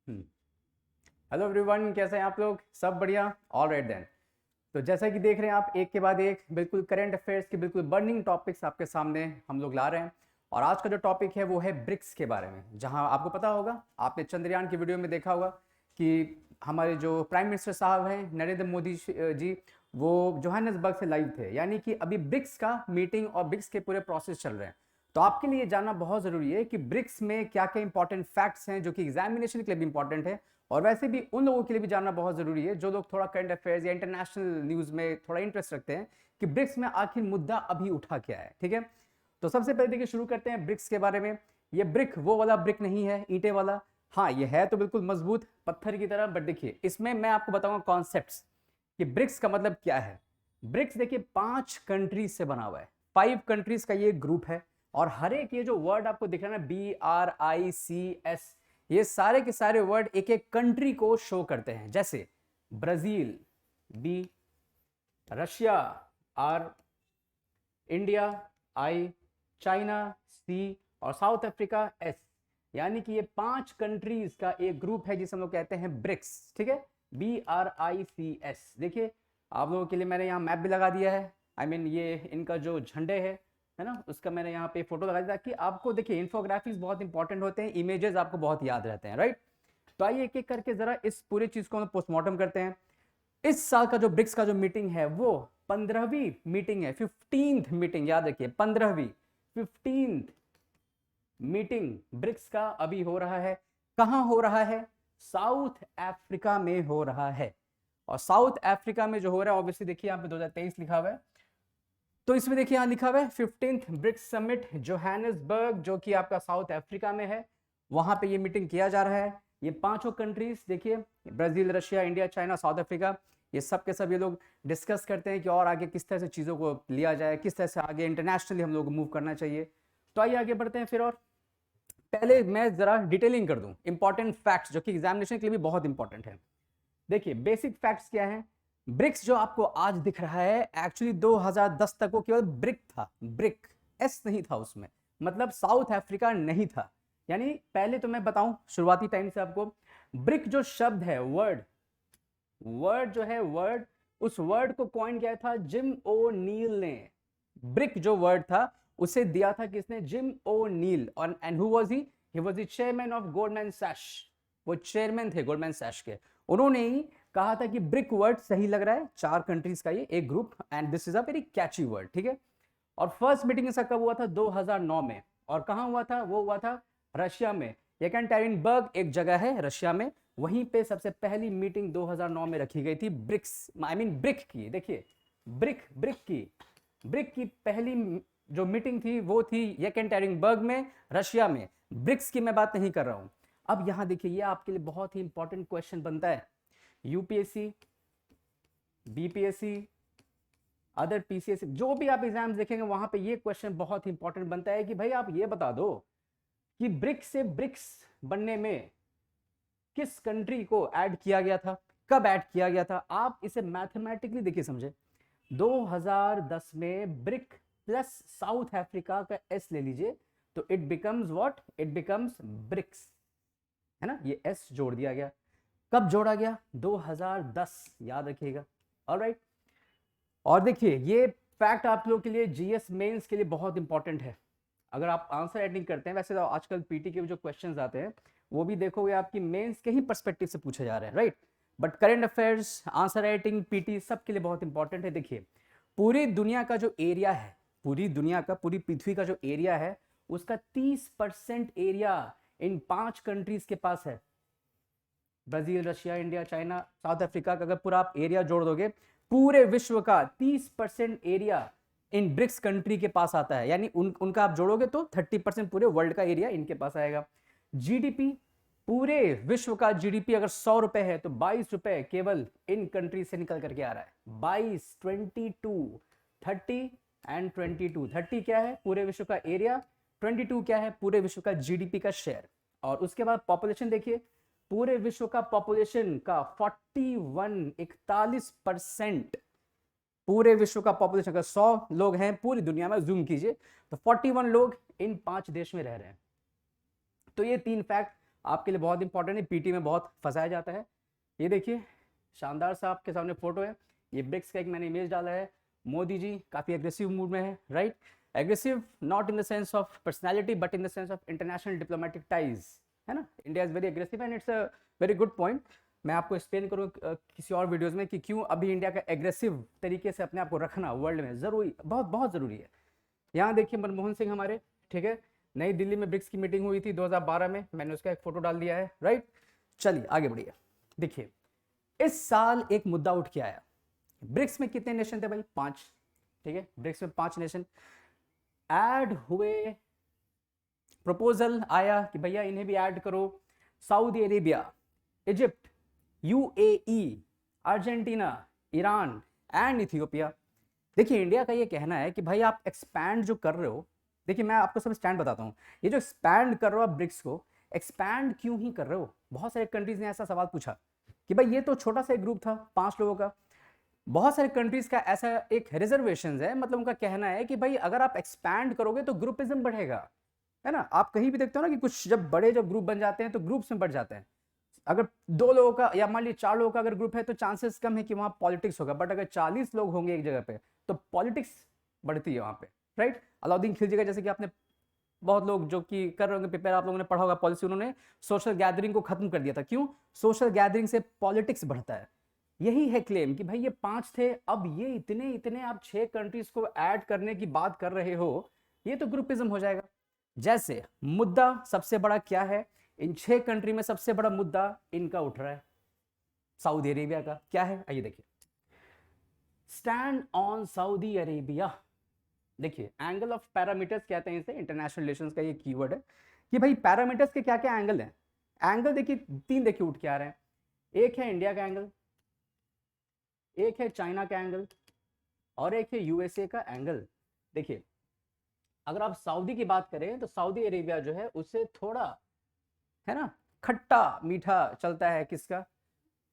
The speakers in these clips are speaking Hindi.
हेलो एवरीवन, कैसे हैं आप लोग? सब बढ़िया? All right then. तो जैसा कि देख रहे हैं आप, एक के बाद एक बिल्कुल करंट अफेयर्स के बिल्कुल बर्निंग टॉपिक्स आपके सामने हम लोग ला रहे हैं। और आज का जो टॉपिक है वो है ब्रिक्स के बारे में। जहां आपको पता होगा, आपने चंद्रयान की वीडियो में देखा होगा कि हमारे जो प्राइम मिनिस्टर साहब हैं नरेंद्र मोदी जी, वो जोहान्सबर्ग से लाइव थे। यानी कि अभी ब्रिक्स का मीटिंग और ब्रिक्स के पूरे प्रोसेस चल रहे हैं। तो आपके लिए जानना बहुत ज़रूरी है कि ब्रिक्स में क्या क्या इंपॉर्टेंट फैक्ट्स हैं जो कि एग्जामिनेशन के लिए भी इंपॉर्टेंट है, और वैसे भी उन लोगों के लिए भी जानना बहुत ज़रूरी है जो लोग थोड़ा करंट अफेयर्स या इंटरनेशनल न्यूज़ में थोड़ा इंटरेस्ट रखते हैं कि ब्रिक्स में आखिर मुद्दा अभी उठा क्या है। ठीक है, तो सबसे पहले देखिए शुरू करते हैं ब्रिक्स के बारे में। ये ब्रिक वो वाला ब्रिक नहीं है, ईंटे वाला। हाँ, ये है तो बिल्कुल मजबूत पत्थर की तरह, बट देखिए इसमें मैं आपको बताऊंगा कॉन्सेप्ट्स कि ब्रिक्स का मतलब क्या है। ब्रिक्स देखिए 5 कंट्रीज से बना हुआ है, 5 कंट्रीज का ये ग्रुप है। और हर एक ये जो वर्ड आपको दिख रहा है ना, BRICS, ये सारे के सारे वर्ड एक एक कंट्री को शो करते हैं। जैसे Brazil B, Russia R, India I, China C, और साउथ अफ्रीका S। यानी कि ये 5 कंट्रीज का एक ग्रुप है जिसे हम लोग कहते हैं ब्रिक्स। ठीक है, BRICS। देखिए आप लोगों के लिए मैंने यहाँ मैप भी लगा दिया है। ये इनका जो झंडे है ना, उसका मैंने यहाँ पे फोटो लगा दिया ताकि आपको देखिए इन्फोग्राफिक्स बहुत इंपॉर्टेंट होते हैं, इमेजेस आपको बहुत याद रहते हैं, राइट। तो आइए एक एक करके जरा इस पूरी चीज को हम पोस्टमार्टम करते हैं। इस साल का जो ब्रिक्स का जो मीटिंग है वो 15वीं मीटिंग है, 15th मीटिंग, याद रखिए 15वीं 15th मीटिंग ब्रिक्स का अभी हो रहा है। कहां हो रहा है? साउथ अफ्रीका में हो रहा है। और साउथ अफ्रीका में जो हो रहा है, ऑब्वियसली देखिए यहाँ पे 2023 लिखा हुआ है, तो इसमें देखिए यहाँ लिखा हुआ है 15th ब्रिक्स समिट जोहान्सबर्ग, जो कि आपका साउथ अफ्रीका में है। वहां पे ये मीटिंग किया जा रहा है। ये पांचों कंट्रीज देखिए, Brazil, Russia, India, China, south Africa, ये सब के सब ये लोग डिस्कस करते हैं कि और आगे किस तरह से चीज़ों को लिया जाए, किस तरह से आगे इंटरनेशनली हम लोग को मूव करना चाहिए। तो आइए आगे बढ़ते हैं फिर। और पहले मैं जरा डिटेलिंग कर दूं इंपॉर्टेंट फैक्ट्स जो कि एग्जामिनेशन के लिए भी बहुत इंपॉर्टेंट है। देखिए बेसिक फैक्ट्स क्या है। ब्रिक्स जो आपको आज दिख रहा है, एक्चुअली 2010 तक वो केवल ब्रिक था, ब्रिक, एस नहीं था उसमें, मतलब साउथ अफ्रीका नहीं था। यानी पहले तो मैं बताऊं शुरुआती टाइम से आपको, ब्रिक जो शब्द है, वर्ड वर्ड जो है, वर्ड, उस वर्ड को कॉइन किया था जिम ओ नील ने। ब्रिक जो वर्ड था उसे दिया था किसने? Jim O'Neill. और and who was he was the chairman of Goldman Sachs. वो चेयरमैन थे गोल्डमैन सैश के। उन्होंने ही कहा था कि ब्रिक वर्ड सही लग रहा है, 4 कंट्रीज का ये एक group, and this is a very catchy word. ठीक है, और फर्स्ट मीटिंग इसका कब हुआ था? 2009 में। और कहां हुआ था? वो हुआ था रशिया में। येकैटेरिनबर्ग एक जगह है रशिया में, वहीं पे सबसे पहली मीटिंग 2009 में रखी गई थी ब्रिक्स, ब्रिक की। देखिए ब्रिक की पहली जो मीटिंग थी वो थी येकैटेरिनबर्ग में, रशिया में। ब्रिक्स की मैं बात नहीं कर रहा हूं। अब यहां देखिए, ये आपके लिए बहुत ही इंपॉर्टेंट क्वेश्चन बनता है। यूपीएससी, बीपीएससी, अदर पीसीएस, जो भी आप एग्जाम्स देखेंगे वहां पे ये क्वेश्चन बहुत इंपॉर्टेंट बनता है कि भाई आप ये बता दो कि ब्रिक्स से ब्रिक्स बनने में किस कंट्री को ऐड किया गया था, कब ऐड किया गया था। आप इसे मैथमेटिकली देखिए, समझे। 2010 में ब्रिक प्लस साउथ अफ्रीका का एस ले लीजिए तो it becomes what? It becomes BRICS, है ना। ये एस जोड़ दिया गया। कब जोड़ा गया? 2010, याद रखिएगा। ऑलराइट। और देखिए ये फैक्ट आप लोगों के लिए जीएस मेंस के लिए बहुत इंपॉर्टेंट है। अगर आप आंसर राइटिंग करते हैं, वैसे तो आजकल पीटी के जो क्वेश्चंस आते हैं वो भी देखोगे आपकी मेंस के ही पर्सपेक्टिव से पूछे जा रहे हैं, right. But current affairs, answer writing, PT सबके लिए बहुत इंपॉर्टेंट है। देखिए पूरी दुनिया का जो एरिया है, पूरी दुनिया का, पूरी पृथ्वी का जो एरिया है, उसका 30% एरिया इन 5 कंट्रीज के पास है। Brazil, Russia, India, China, south Africa का अगर पूरा आप एरिया जोड़ दोगे, पूरे विश्व का 30% एरिया इन ब्रिक्स कंट्री के पास आता है। यानी उनका आप जोड़ोगे तो 30% पूरे वर्ल्ड का एरिया इनके पास आएगा। जीडीपी, पूरे विश्व का जीडीपी अगर 100 रुपए है तो 22 रुपए केवल इन कंट्री से निकल करके आ रहा है। 22, 22, 30 एंड 22। 30 क्या है? पूरे विश्व का एरिया। 22 क्या है? पूरे विश्व का जीडीपी का शेयर। और उसके बाद पॉपुलेशन देखिए, पूरे विश्व का पॉपुलेशन का 41% पूरे विश्व का पॉपुलेशन, अगर 100 लोग हैं पूरी दुनिया में, जूम कीजिए तो 41 लोग इन 5 देश में रह रहे हैं। तो ये 3 फैक्ट आपके लिए बहुत इंपॉर्टेंट है, पीटी में बहुत फंसाया जाता है। ये देखिए शानदार सा आपके सामने फोटो है, ये ब्रिक्स का एक मैंने इमेज डाला है। मोदी जी काफ़ी एग्रेसिव मूड में है, right? Aggressive not in the sense of personality but in the sense of international diplomatic ties, है ना? India is very aggressive and it's a very good point. मैं आपको एक्सप्लेन करूँ किसी और वीडियोज़ में कि क्यों अभी इंडिया का एग्रेसिव तरीके से अपने आप को रखना वर्ल्ड में ज़रूरी, बहुत बहुत ज़रूरी है। यहाँ देखिए मनमोहन सिंह हमारे, ठीक है, नई दिल्ली में ब्रिक्स की मीटिंग हुई थी 2012 में, मैंने उसका एक फोटो डाल दिया है, राइट? चलिए आगे बढ़िए। देखिए इस साल एक मुद्दा उठ के आया, ब्रिक्स में कितने नेशन थे भाई? 5, ठीक है, ब्रिक्स में 5 नेशन ऐड हुए। प्रपोजल आया कि भैया इन्हें भी ऐड करो, Saudi Arabia, Egypt, UAE, Argentina, Iran and Ethiopia. देखिए इंडिया का ये कहना है कि भाई आप एक्सपैंड जो कर रहे हो, देखिए मैं आपको सब स्टैंड बताता हूँ, ये जो एक्सपैंड कर रहे हो आप ब्रिक्स को, एक्सपैंड क्यों ही कर रहे हो? बहुत सारे कंट्रीज ने ऐसा सवाल पूछा कि भाई ये तो छोटा सा एक ग्रुप था 5 लोगों का। बहुत सारे कंट्रीज का ऐसा एक रिजर्वेशन है, मतलब उनका कहना है कि भाई अगर आप एक्सपैंड करोगे तो ग्रुपिज्म बढ़ेगा, है ना? आप कहीं भी देखते हो ना कि कुछ जब बड़े जब ग्रुप बन जाते हैं तो ग्रुप्स में बढ़ जाते हैं। अगर 2 लोगों का या मान लीजिए 4 लोगों का अगर ग्रुप है तो चांसेस कम है कि वहां पॉलिटिक्स होगा, बट अगर 40 लोग होंगे एक जगह पे तो पॉलिटिक्स बढ़ती है वहां पे, राइट? अलाउद्दीन खिलजी का, जैसे कि आपने बहुत लोग जो कि कर रहे होंगे प्रिपेयर, आप लोगों ने पढ़ा होगा पॉलिसी, उन्होंने सोशल गैदरिंग को खत्म कर दिया था। क्यों? सोशल गैदरिंग से पॉलिटिक्स बढ़ता है। यही है क्लेम कि भाई ये 5 थे, अब ये इतने इतने आप 6 कंट्रीज को ऐड करने की बात कर रहे हो, ये तो ग्रुपिज्म हो जाएगा। जैसे मुद्दा सबसे बड़ा क्या है? इन 6 कंट्री में सबसे बड़ा मुद्दा इनका उठ रहा है, सऊदी अरेबिया का। क्या है आइए देखिए, स्टैंड ऑन सऊदी अरेबिया। देखिए एंगल ऑफ पैरामीटर्स कहते हैं इसे, इंटरनेशनल रिलेशंस का ये कीवर्ड है कि भाई पैरामीटर्स के क्या क्या एंगल हैं। एंगल देखिए 3 देखिए उठ के आ रहे हैं, एक है इंडिया का एंगल, एक है चाइना का एंगल और एक है यूएसए का एंगल। देखिए अगर आप सऊदी की बात करें तो सऊदी अरेबिया जो है उससे थोड़ा, है ना, खट्टा मीठा चलता है किसका?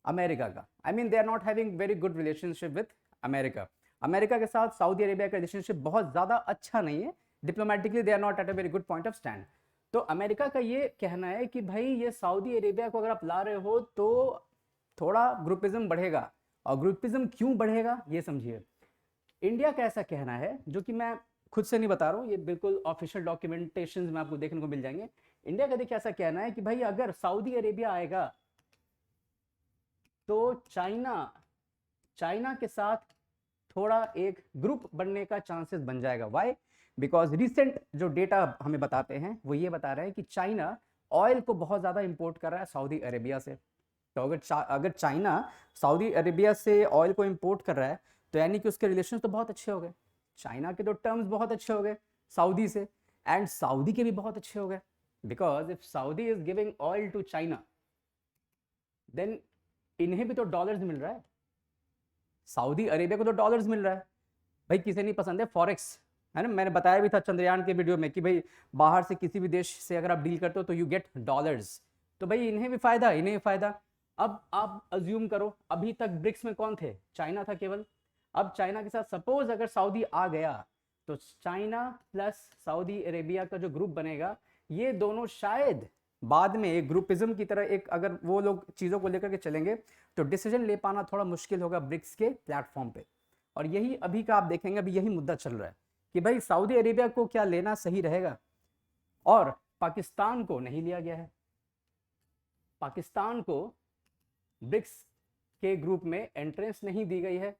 अमेरिका का। I mean they are not having very good relationship with America. America के साथ सऊदी अरेबिया का रिलेशनशिप बहुत ज़्यादा अच्छा नहीं है, diplomatically they are not at a very good point of stand. तो अमेरिका का ये कहना है कि भाई ये सऊदी अरेबिया को अगर आप ला रहे हो तो थोड़ा ग्रुपिज्म बढ़ेगा, और ग्रुपिज्म क्यों बढ़ेगा ये समझिए। इंडिया का ऐसा कहना है, जो कि मैं खुद से नहीं बता रहा हूँ, ये बिल्कुल ऑफिशियल डॉक्यूमेंटेशन में आपको देखने को मिल जाएंगे। इंडिया का देखिए ऐसा कहना है कि भाई अगर सऊदी अरेबिया आएगा तो चाइना के साथ थोड़ा एक ग्रुप बनने का चांसेस बन जाएगा। वाई? बिकॉज रिसेंट जो डेटा हमें बताते हैं वो ये बता रहे हैं कि चाइना ऑयल को बहुत ज़्यादा इंपोर्ट कर रहा है सऊदी अरेबिया से। तो अगर चाइना सऊदी अरेबिया से ऑयल को इंपोर्ट कर रहा है तो यानी कि उसके रिलेशन तो बहुत अच्छे हो गए, चाइना के तो टर्म्स बहुत अच्छे हो गए सऊदी से, एंड सऊदी के भी बहुत अच्छे हो गए। Because if Saudi is giving oil to China then इन्हें भी तो डॉलर्स मिल रहा है, सऊदी अरेबिया को तो डॉलर्स मिल रहा है। भाई किसे नहीं पसंद है फॉरेक्स, है ना? मैंने बताया भी था चंद्रयान के वीडियो में कि भाई बाहर से किसी भी देश से अगर आप डील करते हो तो यू गेट डॉलर्स, तो भाई इन्हें भी फायदा, इन्हें भी फायदा। अब आप अज्यूम करो अभी तक ब्रिक्स में कौन थे? चाइना था केवल। अब चाइना के साथ सपोज अगर सऊदी आ गया तो चाइना प्लस सऊदी अरेबिया का जो ग्रुप बनेगा, ये दोनों शायद बाद में एक ग्रुपिज्म की तरह, एक अगर वो लोग चीज़ों को लेकर के चलेंगे तो डिसीजन ले पाना थोड़ा मुश्किल होगा ब्रिक्स के प्लेटफॉर्म पे। और यही अभी का आप देखेंगे, अभी यही मुद्दा चल रहा है कि भाई सऊदी अरेबिया को क्या लेना सही रहेगा, और पाकिस्तान को नहीं लिया गया है। पाकिस्तान को ब्रिक्स के ग्रुप में एंट्रेंस नहीं दी गई है,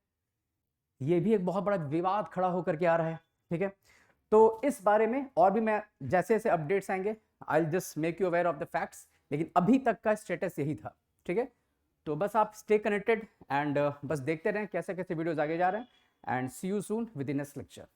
ये भी एक बहुत बड़ा विवाद खड़ा होकर के आ रहा है, ठीक है? तो इस बारे में और भी मैं जैसे जैसे अपडेट्स आएंगे I will just make you aware of the facts, लेकिन अभी तक का स्टेटस यही था, ठीक है? तो बस आप स्टे कनेक्टेड एंड बस देखते रहें कैसे कैसे वीडियोस आगे जा रहे हैं, and see you soon with in next lecture.